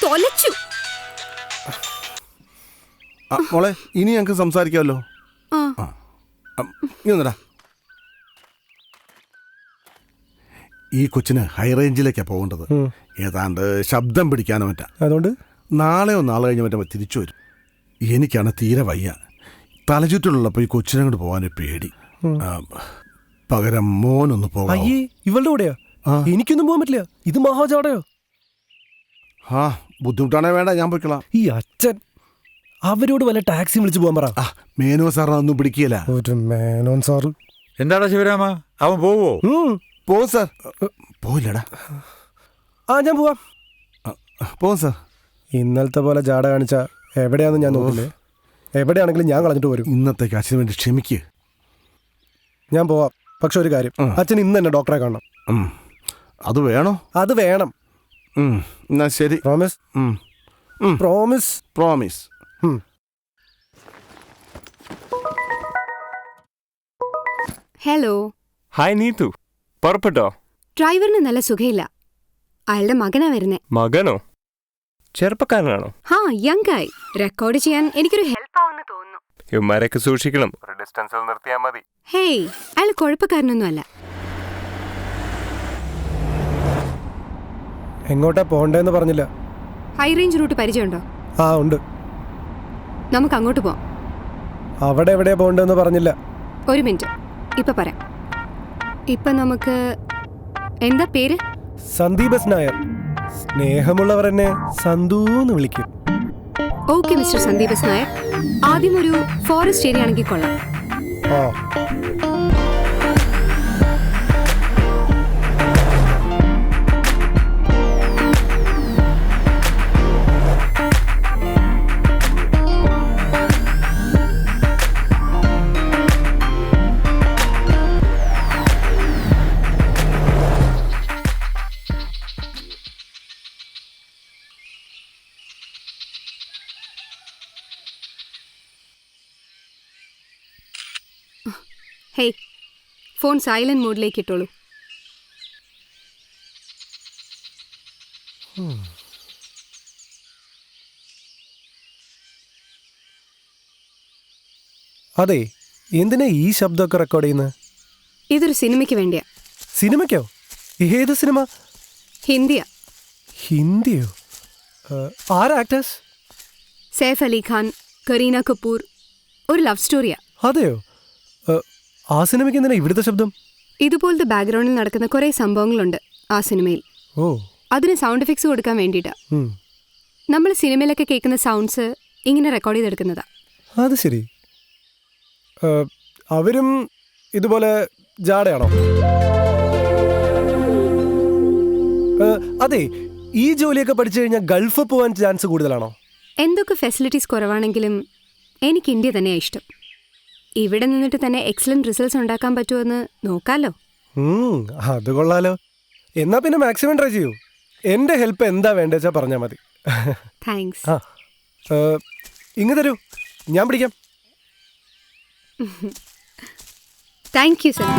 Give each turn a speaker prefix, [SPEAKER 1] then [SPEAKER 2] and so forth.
[SPEAKER 1] തൊലച്ചു.
[SPEAKER 2] മോളെ ഇനി ഞങ്ങൾക്ക് സംസാരിക്കാമല്ലോ. ഇങ്ങടാ. ഈ കൊച്ചിന് ഹൈ റേഞ്ചിലേക്കാണ് പോകേണ്ടത്. ഏതാണ്ട് ശബ്ദം പിടിക്കാനോ മറ്റാ.
[SPEAKER 3] അതുകൊണ്ട്
[SPEAKER 2] നാളെയോ നാളെ കഴിഞ്ഞ് മറ്റോ തിരിച്ചു വരും. എനിക്കാണ് തീരെ വയ്യ. തലചുറ്റിലുള്ളപ്പോൾ ഈ കൊച്ചിനെ കൊണ്ട് പോകാനൊരു പേടി. പകരം മോനൊന്ന് പോകാം.
[SPEAKER 3] അയ്യേ, ഇവളുടെ കൂടെയാ? എനിക്കൊന്നും പോകാൻ പറ്റില്ല. ഇത് മഹാജാടയോ?
[SPEAKER 2] ബുദ്ധിമുട്ടാണേ വേണ്ട, ഞാൻ പോയിക്കളാം.
[SPEAKER 3] ഈ അച്ഛൻ അവരോട് വല്ല ടാക്സി വിളിച്ചു പോകാൻ പറ.
[SPEAKER 2] മേനോ സാറിനൊന്നും പിടിക്കില്ല.
[SPEAKER 3] ഒരു മേനോൻ സാറ്.
[SPEAKER 4] എന്താടാ ശിവരാമ, അവൻ പോവോ?
[SPEAKER 2] പോവും സാർ. പോയില്ലടാ.
[SPEAKER 3] ഞാൻ പോവാം.
[SPEAKER 2] പോവും സാർ.
[SPEAKER 3] ഇന്നലത്തെ പോലെ ജാട കാണിച്ച എവിടെയാണെന്ന് ഞാൻ നോക്കില്ലേ. എവിടെയാണെങ്കിലും ഞാൻ കളഞ്ഞിട്ട് വരും.
[SPEAKER 2] ഇന്നത്തേക്ക് അച്ഛന് വേണ്ടി ക്ഷമിക്കുക.
[SPEAKER 3] ഞാൻ പോവാം. പക്ഷെ ഒരു കാര്യം, അച്ഛൻ ഇന്ന് തന്നെ ഡോക്ടറെ കാണണം.
[SPEAKER 2] അത് വേണോ?
[SPEAKER 3] അത് വേണം.
[SPEAKER 2] എന്നാ ശരി.
[SPEAKER 3] Promise? Promise.
[SPEAKER 2] Promise.
[SPEAKER 1] Hello.
[SPEAKER 5] Hi Neethu, പുറപ്പെട്ടോ?
[SPEAKER 1] ഡ്രൈവറിന് നല്ല സുഖയില്ല. അയാളുടെ മകനാ വരുന്നേ.
[SPEAKER 5] മകനോ? ചെറുപ്പക്കാരനാണോ?
[SPEAKER 1] യങ് ആയി. റെക്കോർഡ് ചെയ്യാൻ എനിക്കൊരു ഹെൽപ്പ് ആവുമെന്ന് തോന്നുന്നു.
[SPEAKER 5] ഇവന്മാരൊക്കെ സൂക്ഷിക്കണം. ഡിസ്റ്റൻസിൽ നിർത്തിയാ മതി.
[SPEAKER 1] ഹേയ്, അയാൾ കുഴപ്പക്കാരനൊന്നും അല്ല.
[SPEAKER 3] എങ്ങോട്ടാ പോണ്ടേന്ന് പറഞ്ഞില്ല.
[SPEAKER 1] ഹൈ റേഞ്ച് റൂട്ട് പരിചയമുണ്ടോ?
[SPEAKER 3] ഉണ്ട്.
[SPEAKER 1] നമുക്ക് അങ്ങോട്ട് പോവാം.
[SPEAKER 3] അവിടെ എവിടെയാ പോണ്ടെന്ന് പറഞ്ഞില്ല.
[SPEAKER 1] ഒരു മിനിറ്റ്, ഇപ്പൊ പറയാം. ഇപ്പൊ നമുക്ക് എന്താ പേര്?
[SPEAKER 3] സന്ദീപ് എസ് നായർ. സ്നേഹമുള്ളവർ എന്നെ സന്ദൂന്ന് വിളിക്കും.
[SPEAKER 1] Okay mister Sandeep S Nair. ആദ്യം ഒരു ഫോറസ്റ്റ് ഏരിയ ആണെങ്കിൽ കൊള്ളാം. ഹേയ്, ഫോൺ സൈലന്റ് മോഡിലേക്ക് ഇട്ടോളൂ.
[SPEAKER 3] അതെ, എന്തിനാ ഈ ശബ്ദമൊക്കെ റെക്കോർഡ് ചെയ്യുന്നത്?
[SPEAKER 1] ഇതൊരു സിനിമയ്ക്ക് വേണ്ടിയാ.
[SPEAKER 3] സിനിമയ്ക്കോ? ഏത് സിനിമ?
[SPEAKER 1] ഹിന്ദിയാ.
[SPEAKER 3] ഹിന്ദിയോ? ആരാ ആക്ടേഴ്സ്?
[SPEAKER 1] സൈഫ് അലി ഖാൻ, കരീന കപൂർ. ഒരു ലവ് സ്റ്റോറിയാ.
[SPEAKER 3] അതെയോ? ആ സിനിമയ്ക്ക് എന്തിനാ ഇവിടുത്തെ ശബ്ദം?
[SPEAKER 1] ഇതുപോലത്തെ ബാക്ക്ഗ്രൗണ്ടിൽ നടക്കുന്ന കുറേ സംഭവങ്ങളുണ്ട് ആ സിനിമയിൽ. അതിന് സൗണ്ട് എഫക്ട്സ് കൊടുക്കാൻ വേണ്ടിയിട്ടാ. നമ്മൾ സിനിമയിലൊക്കെ കേൾക്കുന്ന സൗണ്ട്സ് ഇങ്ങനെ റെക്കോർഡ് ചെയ്തെടുക്കുന്നതാ.
[SPEAKER 3] അത് ശരി. അവരും ഇതുപോലെ ജാടയാണോ? അതെ, ഈ ജോലിയൊക്കെ പഠിച്ചു കഴിഞ്ഞാൽ ഗൾഫ് പോകാൻ ചാൻസ് കൂടുതലാണോ?
[SPEAKER 1] എന്തൊക്കെ ഫെസിലിറ്റീസ് കുറവാണെങ്കിലും എനിക്ക് ഇന്ത്യ തന്നെയാണ് ഇഷ്ടം. ഇവിടെ നിന്നിട്ട് തന്നെ എക്സലന്റ് റിസൾട്ട്സ് ഉണ്ടാക്കാൻ പറ്റുമെന്ന് നോക്കാലോ.
[SPEAKER 3] അത് കൊള്ളാലോ. എന്നാ പിന്നെ മാക്സിമം ട്രൈ ചെയ്യൂ. എൻ്റെ ഹെൽപ്പ് എന്താ വേണ്ടെച്ചാ പറഞ്ഞാൽ മതി.
[SPEAKER 1] താങ്ക്സ്.
[SPEAKER 3] ഇങ്ങ് തരൂ, ഞാൻ പിടിക്കാം.
[SPEAKER 1] Thank you sir.